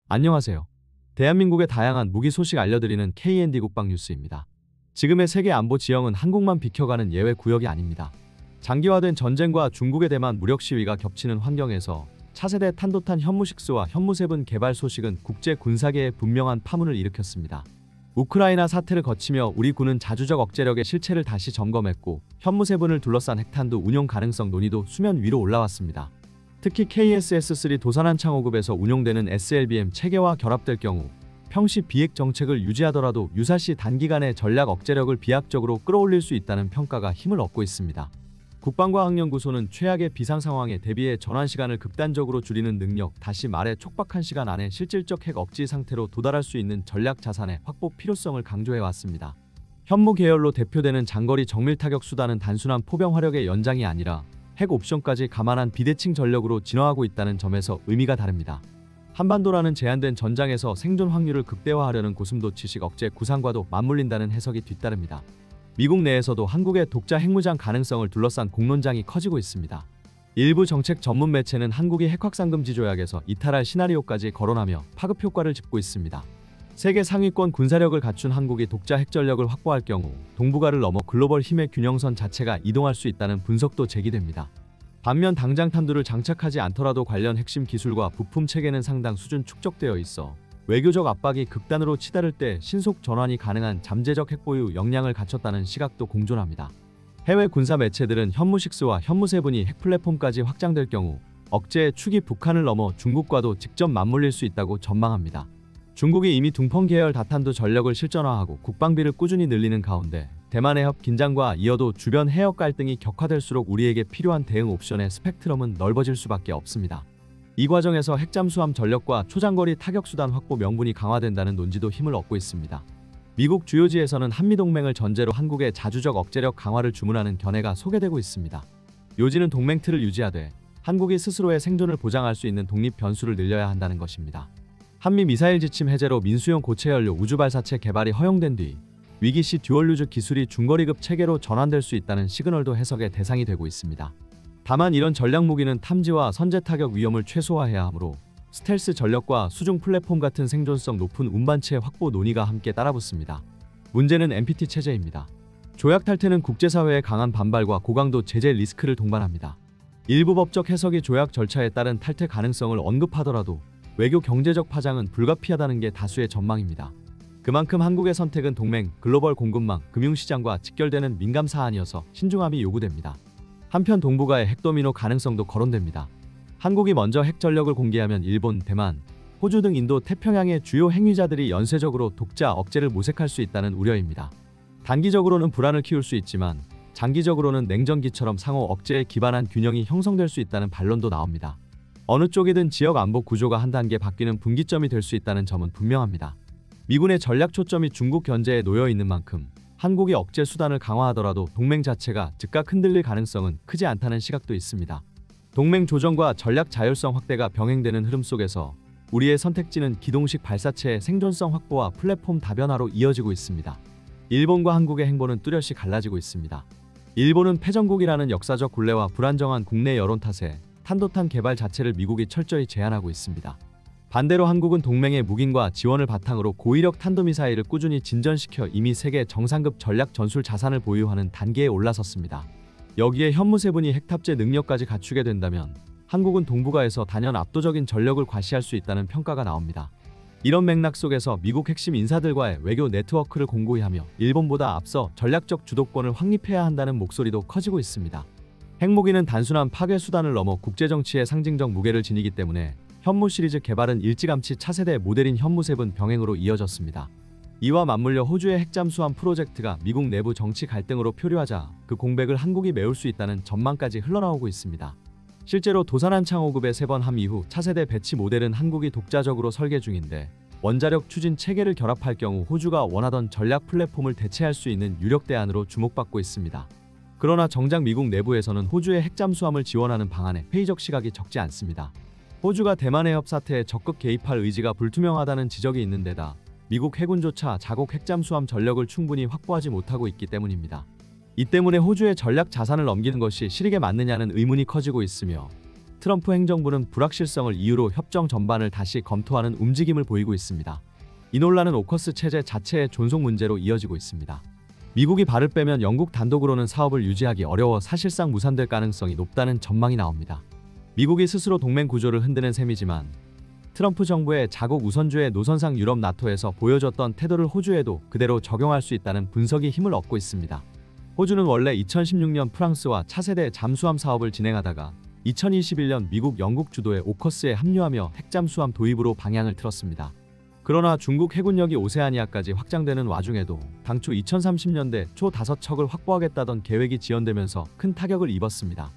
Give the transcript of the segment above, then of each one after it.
안녕하세요. 대한민국의 다양한 무기 소식 알려드리는 K&D 국방 뉴스입니다. 지금의 세계 안보 지형은 한국만 비켜가는 예외 구역이 아닙니다. 장기화된 전쟁과 중국의 대만 무력 시위가 겹치는 환경에서 차세대 탄도탄 현무6와 현무7 개발 소식은 국제 군사계에 분명한 파문을 일으켰습니다. 우크라이나 사태를 거치며 우리 군은 자주적 억제력의 실체를 다시 점검했고 현무7을 둘러싼 핵탄두 운용 가능성 논의도 수면 위로 올라왔습니다. 특히 KSS-3 도산한 창호급에서 운용되는 SLBM 체계와 결합될 경우 평시 비핵 정책을 유지하더라도 유사시 단기간에 전략 억제력을 비약적으로 끌어올릴 수 있다는 평가가 힘을 얻고 있습니다. 국방과학연구소는 최악의 비상 상황에 대비해 전환 시간을 극단적으로 줄이는 능력, 다시 말해 촉박한 시간 안에 실질적 핵 억지 상태로 도달할 수 있는 전략 자산의 확보 필요성을 강조해왔습니다. 현무 계열로 대표되는 장거리 정밀 타격 수단은 단순한 포병 화력의 연장이 아니라 핵 옵션까지 감안한 비대칭 전력으로 진화하고 있다는 점에서 의미가 다릅니다. 한반도라는 제한된 전장에서 생존 확률을 극대화하려는 고슴도치식 억제 구상과도 맞물린다는 해석이 뒤따릅니다. 미국 내에서도 한국의 독자 핵무장 가능성을 둘러싼 공론장이 커지고 있습니다. 일부 정책 전문 매체는 한국이 핵확산 금지 조약에서 이탈할 시나리오까지 거론하며 파급 효과를 짚고 있습니다. 세계 상위권 군사력을 갖춘 한국이 독자 핵전력을 확보할 경우 동북아를 넘어 글로벌 힘의 균형선 자체가 이동할 수 있다는 분석도 제기됩니다. 반면 당장 탄두를 장착하지 않더라도 관련 핵심 기술과 부품 체계는 상당 수준 축적되어 있어 외교적 압박이 극단으로 치달을 때 신속 전환이 가능한 잠재적 핵보유 역량을 갖췄다는 시각도 공존합니다. 해외 군사 매체들은 현무6와 현무7이 핵 플랫폼까지 확장될 경우 억제의 축이 북한을 넘어 중국과도 직접 맞물릴 수 있다고 전망합니다. 중국이 이미 둥펑 계열 다탄두 전력을 실전화하고 국방비를 꾸준히 늘리는 가운데 대만의 협 긴장과 이어도 주변 해역 갈등이 격화될수록 우리에게 필요한 대응 옵션의 스펙트럼은 넓어질 수밖에 없습니다. 이 과정에서 핵잠수함 전력과 초장거리 타격수단 확보 명분이 강화된다는 논지도 힘을 얻고 있습니다. 미국 주요지에서는 한미동맹을 전제로 한국의 자주적 억제력 강화를 주문하는 견해가 소개되고 있습니다. 요지는 동맹 틀을 유지하되 한국이 스스로의 생존을 보장할 수 있는 독립 변수를 늘려야 한다는 것입니다. 한미 미사일 지침 해제로 민수용 고체연료 우주발사체 개발이 허용된 뒤 위기시 듀얼유즈 기술이 중거리급 체계로 전환될 수 있다는 시그널도 해석의 대상이 되고 있습니다. 다만 이런 전략 무기는 탐지와 선제 타격 위험을 최소화해야 하므로 스텔스 전력과 수중 플랫폼 같은 생존성 높은 운반체 확보 논의가 함께 따라붙습니다. 문제는 NPT 체제입니다. 조약 탈퇴는 국제사회의 강한 반발과 고강도 제재 리스크를 동반합니다. 일부 법적 해석이 조약 절차에 따른 탈퇴 가능성을 언급하더라도 외교 경제적 파장은 불가피하다는 게 다수의 전망입니다. 그만큼 한국의 선택은 동맹, 글로벌 공급망, 금융시장과 직결되는 민감 사안이어서 신중함이 요구됩니다. 한편 동북아의 핵도미노 가능성도 거론됩니다. 한국이 먼저 핵 전력을 공개하면 일본, 대만, 호주 등 인도 태평양의 주요 핵위자들이 연쇄적으로 독자 억제를 모색할 수 있다는 우려입니다. 단기적으로는 불안을 키울 수 있지만 장기적으로는 냉전기처럼 상호 억제에 기반한 균형이 형성될 수 있다는 반론도 나옵니다. 어느 쪽이든 지역 안보 구조가 한 단계 바뀌는 분기점이 될 수 있다는 점은 분명합니다. 미군의 전략 초점이 중국 견제에 놓여 있는 만큼 한국이 억제 수단을 강화하더라도 동맹 자체가 즉각 흔들릴 가능성은 크지 않다는 시각도 있습니다. 동맹 조정과 전략 자율성 확대가 병행되는 흐름 속에서 우리의 선택지는 기동식 발사체의 생존성 확보와 플랫폼 다변화로 이어지고 있습니다. 일본과 한국의 행보는 뚜렷이 갈라지고 있습니다. 일본은 패전국이라는 역사적 굴레와 불안정한 국내 여론 탓에 탄도탄 개발 자체를 미국이 철저히 제한하고 있습니다. 반대로 한국은 동맹의 묵인과 지원을 바탕으로 고위력 탄도미사일을 꾸준히 진전시켜 이미 세계 정상급 전략 전술 자산을 보유하는 단계에 올라섰습니다. 여기에 현무7이 핵탑재 능력까지 갖추게 된다면 한국은 동북아에서 단연 압도적인 전력을 과시할 수 있다는 평가가 나옵니다. 이런 맥락 속에서 미국 핵심 인사들과의 외교 네트워크를 공고히 하며 일본보다 앞서 전략적 주도권을 확립해야 한다는 목소리도 커지고 있습니다. 핵무기는 단순한 파괴 수단을 넘어 국제정치의 상징적 무게를 지니기 때문에 현무 시리즈 개발은 일찌감치 차세대 모델인 현무7 병행으로 이어졌습니다. 이와 맞물려 호주의 핵잠수함 프로젝트가 미국 내부 정치 갈등으로 표류하자 그 공백을 한국이 메울 수 있다는 전망까지 흘러나오고 있습니다. 실제로 도산한 창호급의 3번 함 이후 차세대 배치 모델은 한국이 독자적으로 설계 중인데 원자력 추진 체계를 결합할 경우 호주가 원하던 전략 플랫폼을 대체할 수 있는 유력 대안으로 주목받고 있습니다. 그러나 정작 미국 내부에서는 호주의 핵잠수함을 지원하는 방안에 회의적 시각이 적지 않습니다. 호주가 대만의 협 사태에 적극 개입할 의지가 불투명하다는 지적이 있는 데다 미국 해군조차 자국 핵잠수함 전력을 충분히 확보하지 못하고 있기 때문입니다. 이 때문에 호주의 전략 자산을 넘기는 것이 실익에 맞느냐는 의문이 커지고 있으며 트럼프 행정부는 불확실성을 이유로 협정 전반을 다시 검토하는 움직임을 보이고 있습니다. 이 논란은 오커스 체제 자체의 존속 문제로 이어지고 있습니다. 미국이 발을 빼면 영국 단독으로는 사업을 유지하기 어려워 사실상 무산될 가능성이 높다는 전망이 나옵니다. 미국이 스스로 동맹 구조를 흔드는 셈이지만 트럼프 정부의 자국 우선주의 노선상 유럽 나토에서 보여줬던 태도를 호주에도 그대로 적용할 수 있다는 분석이 힘을 얻고 있습니다. 호주는 원래 2016년 프랑스와 차세대 잠수함 사업을 진행하다가 2021년 미국 영국 주도의 오커스에 합류하며 핵잠수함 도입으로 방향을 틀었습니다. 그러나 중국 해군력이 오세아니아까지 확장되는 와중에도 당초 2030년대 초 5척을 확보하겠다던 계획이 지연되면서 큰 타격을 입었습니다.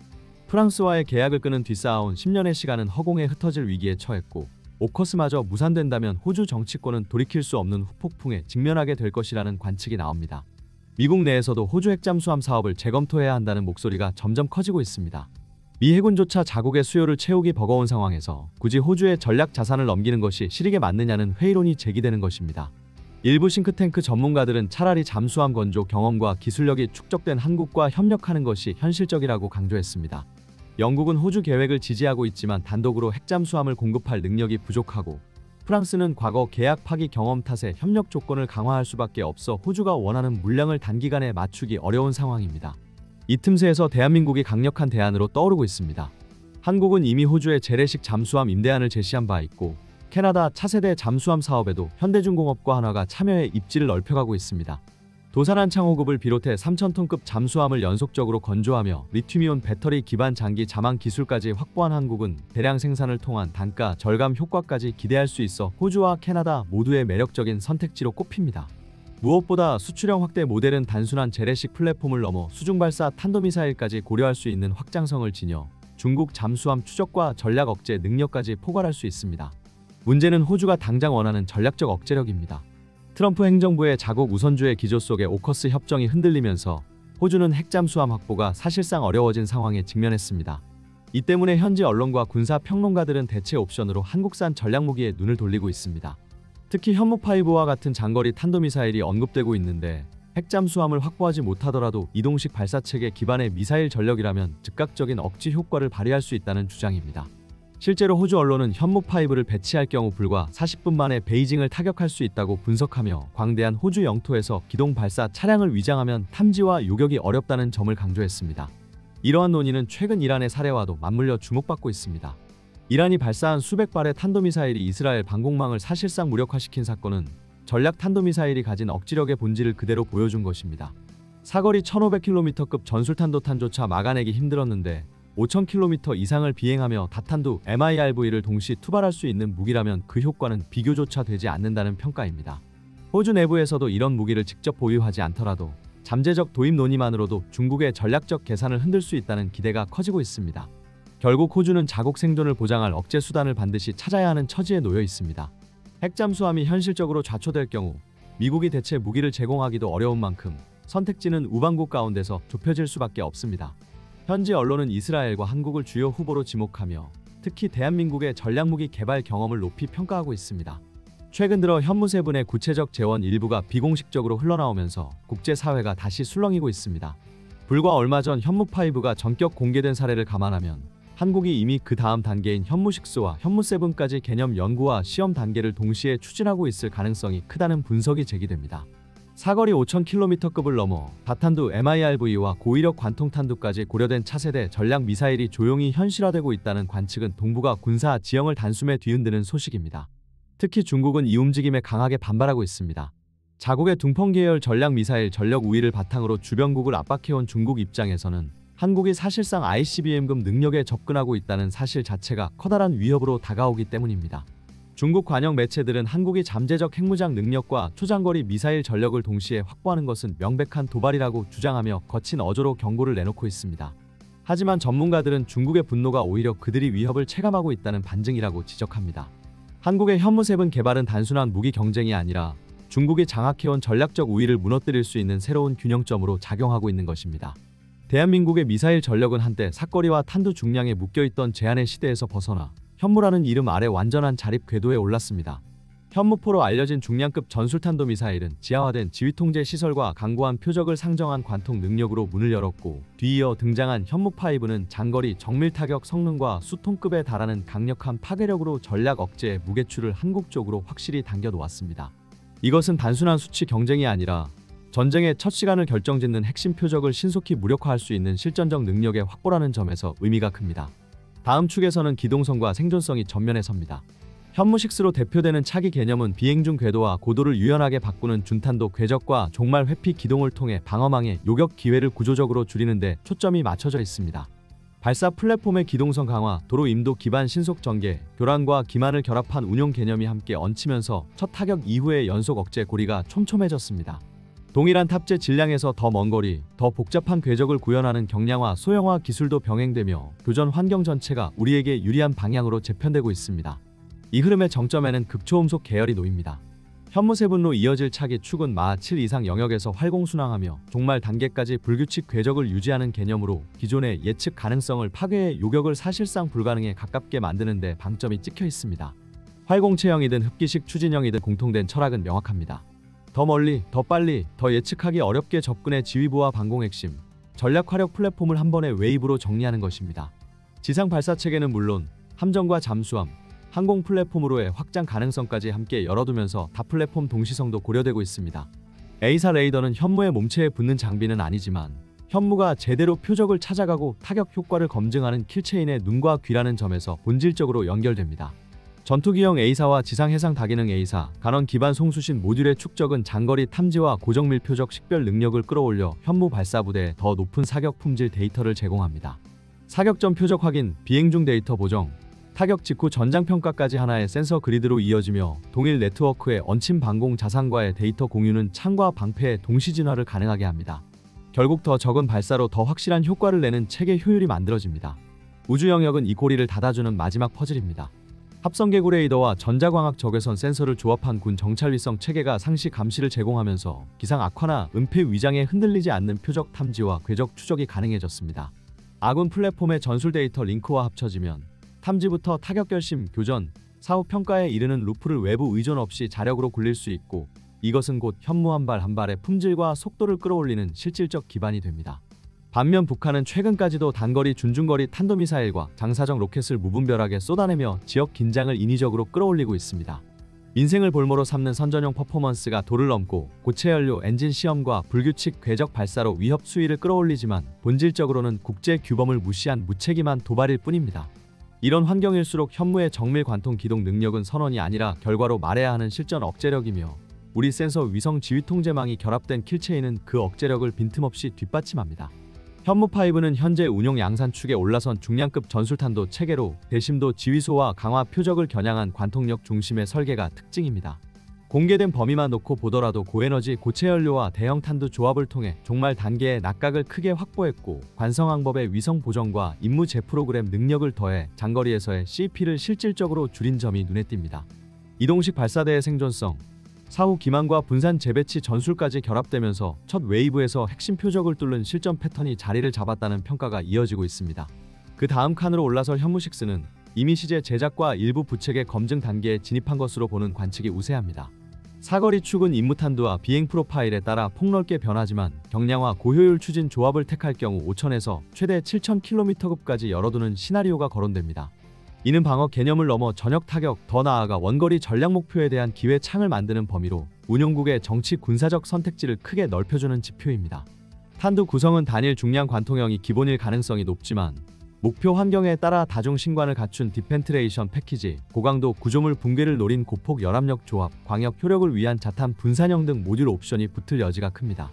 프랑스와의 계약을 끄는 뒤쌓아온 10년의 시간은 허공에 흩어질 위기에 처했고 오커스마저 무산된다면 호주 정치권은 돌이킬 수 없는 후폭풍에 직면하게 될 것이라는 관측이 나옵니다. 미국 내에서도 호주 핵잠수함 사업을 재검토해야 한다는 목소리가 점점 커지고 있습니다. 미 해군조차 자국의 수요를 채우기 버거운 상황에서 굳이 호주의 전략 자산을 넘기는 것이 실익에 맞느냐는 회의론이 제기되는 것입니다. 일부 싱크탱크 전문가들은 차라리 잠수함 건조 경험과 기술력이 축적된 한국과 협력하는 것이 현실적이라고 강조했습니다. 영국은 호주 계획을 지지하고 있지만 단독으로 핵잠수함을 공급할 능력이 부족하고 프랑스는 과거 계약 파기 경험 탓에 협력 조건을 강화할 수밖에 없어 호주가 원하는 물량을 단기간에 맞추기 어려운 상황입니다. 이 틈새에서 대한민국이 강력한 대안으로 떠오르고 있습니다. 한국은 이미 호주에 재래식 잠수함 임대안을 제시한 바 있고 캐나다 차세대 잠수함 사업에도 현대중공업과 한화가 참여해 입지를 넓혀가고 있습니다. 도산한 창호급을 비롯해 3,000톤급 잠수함을 연속적으로 건조하며 리튬이온 배터리 기반 장기 자망 기술까지 확보한 한국은 대량 생산을 통한 단가 절감 효과까지 기대할 수 있어 호주와 캐나다 모두의 매력적인 선택지로 꼽힙니다. 무엇보다 수출형 확대 모델은 단순한 재래식 플랫폼을 넘어 수중발사 탄도미사일까지 고려할 수 있는 확장성을 지녀 중국 잠수함 추적과 전략 억제 능력까지 포괄할 수 있습니다. 문제는 호주가 당장 원하는 전략적 억제력입니다. 트럼프 행정부의 자국 우선주의 기조 속에 오커스 협정이 흔들리면서 호주는 핵잠수함 확보가 사실상 어려워진 상황에 직면했습니다. 이 때문에 현지 언론과 군사 평론가들은 대체 옵션으로 한국산 전략무기에 눈을 돌리고 있습니다. 특히 현무5와 같은 장거리 탄도미사일이 언급되고 있는데 핵잠수함을 확보하지 못하더라도 이동식 발사체계 기반의 미사일 전력이라면 즉각적인 억지 효과를 발휘할 수 있다는 주장입니다. 실제로 호주 언론은 현무5를 배치할 경우 불과 40분 만에 베이징을 타격할 수 있다고 분석하며 광대한 호주 영토에서 기동 발사 차량을 위장하면 탐지와 요격이 어렵다는 점을 강조했습니다. 이러한 논의는 최근 이란의 사례와도 맞물려 주목받고 있습니다. 이란이 발사한 수백 발의 탄도미사일이 이스라엘 방공망을 사실상 무력화시킨 사건은 전략 탄도미사일이 가진 억지력의 본질을 그대로 보여준 것입니다. 사거리 1500km급 전술탄도탄조차 막아내기 힘들었는데 5000km 이상을 비행하며 다탄두 MIRV를 동시 투발할 수 있는 무기라면 그 효과는 비교조차 되지 않는다는 평가입니다. 호주 내부에서도 이런 무기를 직접 보유하지 않더라도 잠재적 도입 논의만으로도 중국의 전략적 계산을 흔들 수 있다는 기대가 커지고 있습니다. 결국 호주는 자국 생존을 보장할 억제 수단을 반드시 찾아야 하는 처지에 놓여 있습니다. 핵잠수함이 현실적으로 좌초될 경우 미국이 대체 무기를 제공하기도 어려운 만큼 선택지는 우방국 가운데서 좁혀질 수밖에 없습니다. 현지 언론은 이스라엘과 한국을 주요 후보로 지목하며 특히 대한민국의 전략무기 개발 경험을 높이 평가하고 있습니다. 최근 들어 현무세분의 구체적 재원 일부가 비공식적으로 흘러나오면서 국제사회가 다시 술렁이고 있습니다. 불과 얼마 전 현무5가 전격 공개된 사례를 감안하면 한국이 이미 그 다음 단계인 현무6와 현무7까지 개념 연구와 시험 단계를 동시에 추진하고 있을 가능성이 크다는 분석이 제기됩니다. 사거리 5000km급을 넘어 다탄두 MIRV와 고위력 관통탄두까지 고려된 차세대 전략 미사일이 조용히 현실화되고 있다는 관측은 동북아 군사 지형을 단숨에 뒤흔드는 소식입니다. 특히 중국은 이 움직임에 강하게 반발하고 있습니다. 자국의 둥펑 계열 전략 미사일 전력 우위를 바탕으로 주변국을 압박해온 중국 입장에서는 한국이 사실상 ICBM급 능력에 접근하고 있다는 사실 자체가 커다란 위협으로 다가오기 때문입니다. 중국 관영 매체들은 한국이 잠재적 핵무장 능력과 초장거리 미사일 전력을 동시에 확보하는 것은 명백한 도발이라고 주장하며 거친 어조로 경고를 내놓고 있습니다. 하지만 전문가들은 중국의 분노가 오히려 그들이 위협을 체감하고 있다는 반증이라고 지적합니다. 한국의 현무7 개발은 단순한 무기 경쟁이 아니라 중국이 장악해온 전략적 우위를 무너뜨릴 수 있는 새로운 균형점으로 작용하고 있는 것입니다. 대한민국의 미사일 전력은 한때 사거리와 탄두 중량에 묶여있던 제한의 시대에서 벗어나 현무라는 이름 아래 완전한 자립 궤도에 올랐습니다. 현무포로 알려진 중량급 전술탄도 미사일은 지하화된 지휘통제 시설과 강고한 표적을 상정한 관통 능력으로 문을 열었고, 뒤이어 등장한 현무5는 장거리 정밀 타격 성능과 수통급에 달하는 강력한 파괴력으로 전략 억제의 무게추를 한국 쪽으로 확실히 당겨 놓았습니다. 이것은 단순한 수치 경쟁이 아니라 전쟁의 첫 시간을 결정짓는 핵심 표적을 신속히 무력화할 수 있는 실전적 능력의 확보라는 점에서 의미가 큽니다. 다음 축에서는 기동성과 생존성이 전면에 섭니다. 현무6로 대표되는 차기 개념은 비행 중 궤도와 고도를 유연하게 바꾸는 준탄도 궤적과 종말 회피 기동을 통해 방어망의 요격 기회를 구조적으로 줄이는 데 초점이 맞춰져 있습니다. 발사 플랫폼의 기동성 강화, 도로 임도 기반 신속 전개, 교란과 기만을 결합한 운용 개념이 함께 얹히면서 첫 타격 이후의 연속 억제 고리가 촘촘해졌습니다. 동일한 탑재 질량에서 더 먼 거리, 더 복잡한 궤적을 구현하는 경량화, 소형화 기술도 병행되며 교전 환경 전체가 우리에게 유리한 방향으로 재편되고 있습니다. 이 흐름의 정점에는 극초음속 계열이 놓입니다. 현무7로 이어질 차기 축은 마하 7 이상 영역에서 활공순항하며 종말 단계까지 불규칙 궤적을 유지하는 개념으로 기존의 예측 가능성을 파괴해 요격을 사실상 불가능에 가깝게 만드는 데 방점이 찍혀 있습니다. 활공체형이든 흡기식 추진형이든 공통된 철학은 명확합니다. 더 멀리, 더 빨리, 더 예측하기 어렵게 접근해 지휘부와 방공 핵심, 전략 화력 플랫폼을 한 번의 웨이브로 정리하는 것입니다. 지상 발사 체계는 물론 함정과 잠수함, 항공 플랫폼으로의 확장 가능성까지 함께 열어두면서 다 플랫폼 동시성도 고려되고 있습니다. A사 레이더는 현무의 몸체에 붙는 장비는 아니지만 현무가 제대로 표적을 찾아가고 타격 효과를 검증하는 킬체인의 눈과 귀라는 점에서 본질적으로 연결됩니다. 전투기형 A사와 지상 해상 다기능 A사, 간원 기반 송수신 모듈의 축적은 장거리 탐지와 고정밀 표적 식별 능력을 끌어올려 현무 발사부대에 더 높은 사격 품질 데이터를 제공합니다. 사격 전 표적 확인, 비행 중 데이터 보정, 타격 직후 전장평가까지 하나의 센서 그리드로 이어지며 동일 네트워크의 얹힌 방공 자산과의 데이터 공유는 창과 방패의 동시 진화를 가능하게 합니다. 결국 더 적은 발사로 더 확실한 효과를 내는 체계 효율이 만들어집니다. 우주 영역은 이 고리를 닫아주는 마지막 퍼즐입니다. 합성개구 레이더와 전자광학 적외선 센서를 조합한 군 정찰위성 체계가 상시 감시를 제공하면서 기상 악화나 은폐 위장에 흔들리지 않는 표적 탐지와 궤적 추적이 가능해졌습니다. 아군 플랫폼의 전술 데이터 링크와 합쳐지면 탐지부터 타격 결심, 교전, 사후 평가에 이르는 루프를 외부 의존 없이 자력으로 굴릴 수 있고, 이것은 곧 현무 한 발 한 발의 품질과 속도를 끌어올리는 실질적 기반이 됩니다. 반면 북한은 최근까지도 단거리 준중거리 탄도미사일과 장사정 로켓을 무분별하게 쏟아내며 지역 긴장을 인위적으로 끌어올리고 있습니다. 민생을 볼모로 삼는 선전용 퍼포먼스가 도를 넘고 고체 연료 엔진 시험과 불규칙 궤적 발사로 위협 수위를 끌어올리지만 본질적으로는 국제 규범을 무시한 무책임한 도발일 뿐입니다. 이런 환경일수록 현무의 정밀 관통 기동 능력은 선언이 아니라 결과로 말해야 하는 실전 억제력이며, 우리 센서 위성 지휘 통제망이 결합된 킬체인은 그 억제력을 빈틈없이 뒷받침합니다. 현무5는 현재 운용 양산 축에 올라선 중량급 전술탄도 체계로 대심도 지휘소와 강화 표적을 겨냥한 관통력 중심의 설계가 특징입니다. 공개된 범위만 놓고 보더라도 고에너지 고체 연료와 대형 탄두 조합을 통해 종말 단계의 낙각을 크게 확보했고, 관성항법의 위성 보정과 임무 재프로그램 능력을 더해 장거리에서의 CP를 실질적으로 줄인 점이 눈에 띕니다. 이동식 발사대의 생존성, 사후 기만과 분산 재배치 전술까지 결합되면서 첫 웨이브에서 핵심 표적을 뚫는 실전 패턴이 자리를 잡았다는 평가가 이어지고 있습니다. 그 다음 칸으로 올라설 현무6는 이미 시제 제작과 일부 부책의 검증 단계에 진입한 것으로 보는 관측이 우세합니다. 사거리 축은 임무탄두와 비행 프로파일에 따라 폭넓게 변하지만 경량화 고효율 추진 조합을 택할 경우 5,000에서 최대 7,000km급까지 열어두는 시나리오가 거론됩니다. 이는 방어 개념을 넘어 전역 타격, 더 나아가 원거리 전략 목표에 대한 기회 창을 만드는 범위로 운용국의 정치 군사적 선택지를 크게 넓혀주는 지표입니다. 탄두 구성은 단일 중량 관통형이 기본일 가능성이 높지만, 목표 환경에 따라 다중 신관을 갖춘 디펜트레이션 패키지, 고강도 구조물 붕괴를 노린 고폭 열압력 조합, 광역 효력을 위한 자탄 분산형 등 모듈 옵션이 붙을 여지가 큽니다.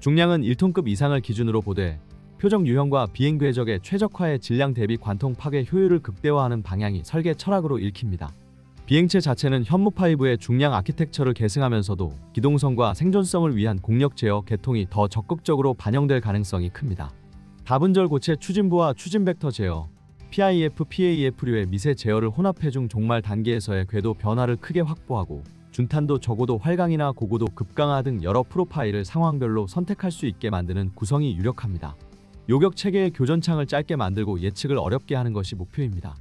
중량은 1톤급 이상을 기준으로 보되 표적 유형과 비행 궤적의 최적화의 질량 대비 관통 파괴 효율을 극대화하는 방향이 설계 철학으로 읽힙니다. 비행체 자체는 현무5의 중량 아키텍처를 계승하면서도 기동성과 생존성을 위한 공력 제어 계통이 더 적극적으로 반영될 가능성이 큽니다. 다분절 고체 추진부와 추진 벡터 제어, PIF, PAF류의 미세 제어를 혼합해 중 종말 단계에서의 궤도 변화를 크게 확보하고, 준탄도 저고도 활강이나 고고도 급강화 등 여러 프로파일을 상황별로 선택할 수 있게 만드는 구성이 유력합니다. 요격 체계의 교전창을 짧게 만들고 예측을 어렵게 하는 것이 목표입니다.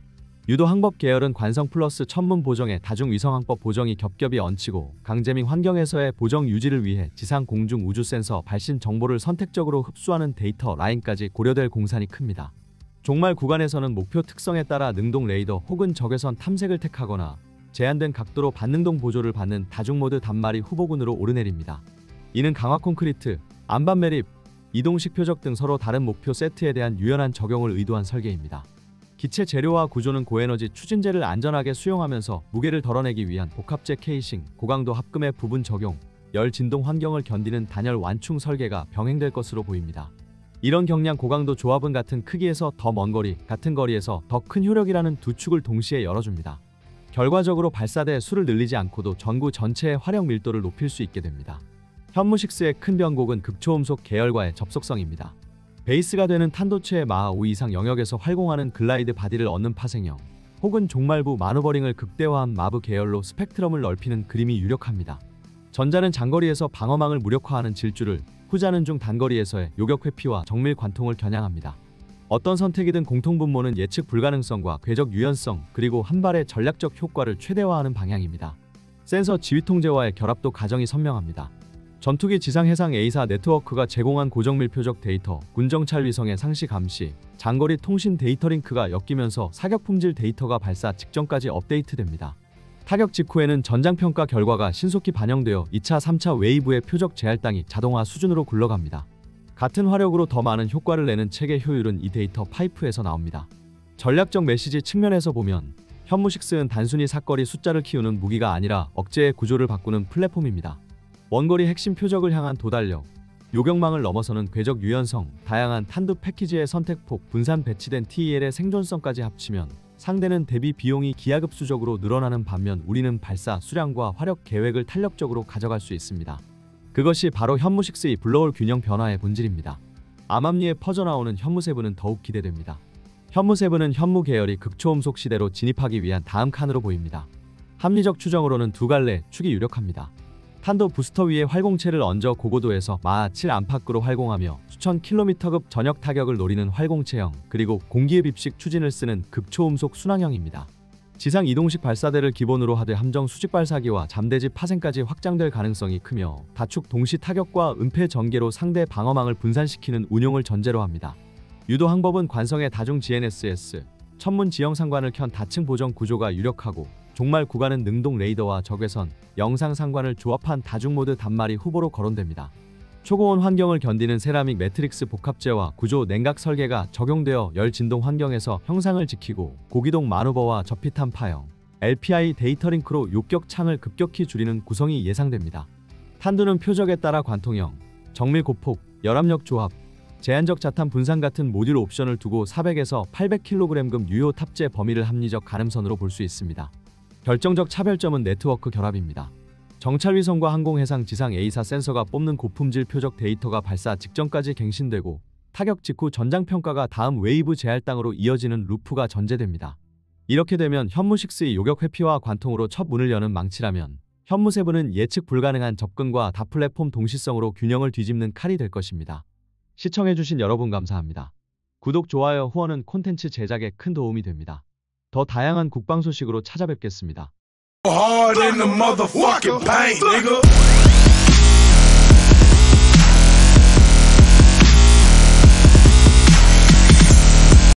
유도항법 계열은 관성 플러스 천문 보정에 다중위성항법 보정이 겹겹이 얹히고 강제밍 환경에서의 보정 유지를 위해 지상 공중 우주 센서 발신 정보를 선택적으로 흡수하는 데이터 라인까지 고려될 공산이 큽니다. 종말 구간에서는 목표 특성에 따라 능동 레이더 혹은 적외선 탐색을 택하거나 제한된 각도로 반능동 보조를 받는 다중모드 단말이 후보군으로 오르내립니다. 이는 강화 콘크리트, 안반 매립, 이동식 표적 등 서로 다른 목표 세트에 대한 유연한 적용을 의도한 설계입니다. 기체 재료와 구조는 고에너지 추진제를 안전하게 수용하면서 무게를 덜어내기 위한 복합재 케이싱, 고강도 합금의 부분 적용, 열 진동 환경을 견디는 단열 완충 설계가 병행될 것으로 보입니다. 이런 경량 고강도 조합은 같은 크기에서 더 먼 거리, 같은 거리에서 더 큰 효력이라는 두 축을 동시에 열어줍니다. 결과적으로 발사대 수를 늘리지 않고도 전구 전체의 화력 밀도를 높일 수 있게 됩니다. 현무6의 큰 변곡은 극초음속 계열과의 접속성입니다. 베이스가 되는 탄도체의 마하 5 이상 영역에서 활공하는 글라이드 바디를 얻는 파생형, 혹은 종말부 마누버링을 극대화한 마브 계열로 스펙트럼을 넓히는 그림이 유력합니다. 전자는 장거리에서 방어망을 무력화하는 질주를, 후자는 중단거리에서의 요격 회피와 정밀 관통을 겨냥합니다. 어떤 선택이든 공통분모는 예측 불가능성과 궤적 유연성, 그리고 한 발의 전략적 효과를 최대화하는 방향입니다. 센서 지휘 통제와의 결합도 가정이 선명합니다. 전투기 지상 해상 A사 네트워크가 제공한 고정밀 표적 데이터, 군정찰 위성의 상시 감시, 장거리 통신 데이터 링크가 엮이면서 사격 품질 데이터가 발사 직전까지 업데이트됩니다. 타격 직후에는 전장평가 결과가 신속히 반영되어 2차, 3차 웨이브의 표적 재할당이 자동화 수준으로 굴러갑니다. 같은 화력으로 더 많은 효과를 내는 체계 효율은 이 데이터 파이프에서 나옵니다. 전략적 메시지 측면에서 보면 현무6는 단순히 사거리 숫자를 키우는 무기가 아니라 억제의 구조를 바꾸는 플랫폼입니다. 원거리 핵심 표적을 향한 도달력, 요격망을 넘어서는 궤적 유연성, 다양한 탄두 패키지의 선택폭, 분산 배치된 TEL의 생존성까지 합치면 상대는 대비 비용이 기하급수적으로 늘어나는 반면 우리는 발사 수량과 화력 계획을 탄력적으로 가져갈 수 있습니다. 그것이 바로 현무6의 불러올 균형 변화의 본질입니다. 암암리에 퍼져나오는 현무7은 더욱 기대됩니다. 현무7은 현무 계열이 극초음속 시대로 진입하기 위한 다음 칸으로 보입니다. 합리적 추정으로는 두 갈래 축이 유력합니다. 탄도 부스터 위에 활공체를 얹어 고고도에서 마하 7 안팎으로 활공하며 수천 킬로미터급 전역 타격을 노리는 활공체형, 그리고 공기흡 입식 추진을 쓰는 극초음속 순항형입니다. 지상 이동식 발사대를 기본으로 하되 함정 수직 발사기와 잠대지 파생까지 확장될 가능성이 크며 다축 동시 타격과 은폐 전개로 상대 방어망을 분산시키는 운용을 전제로 합니다. 유도 항법은 관성의 다중 GNSS, 천문 지형 상관을 켠 다층 보정 구조가 유력하고 종말 구간은 능동 레이더와 적외선, 영상 상관을 조합한 다중모드 단말이 후보로 거론됩니다. 초고온 환경을 견디는 세라믹 매트릭스 복합재와 구조 냉각 설계가 적용되어 열 진동 환경에서 형상을 지키고 고기동 마누버와 저피탄 파형, LPI 데이터 링크로 요격 창을 급격히 줄이는 구성이 예상됩니다. 탄두는 표적에 따라 관통형, 정밀 고폭, 열압력 조합, 제한적 자탄 분산 같은 모듈 옵션을 두고 400에서 800kg급 유효 탑재 범위를 합리적 가늠선으로 볼 수 있습니다. 결정적 차별점은 네트워크 결합입니다. 정찰위성과 항공해상 지상 A사 센서가 뽑는 고품질 표적 데이터가 발사 직전까지 갱신되고 타격 직후 전장평가가 다음 웨이브 재할당으로 이어지는 루프가 전제됩니다. 이렇게 되면 현무6의 요격 회피와 관통으로 첫 문을 여는 망치라면 현무7은 예측 불가능한 접근과 다플랫폼 동시성으로 균형을 뒤집는 칼이 될 것입니다. 시청해주신 여러분 감사합니다. 구독, 좋아요, 후원은 콘텐츠 제작에 큰 도움이 됩니다. 더 다양한 국방 소식으로 찾아뵙겠습니다. Hard in the motherfucking paint, nigga.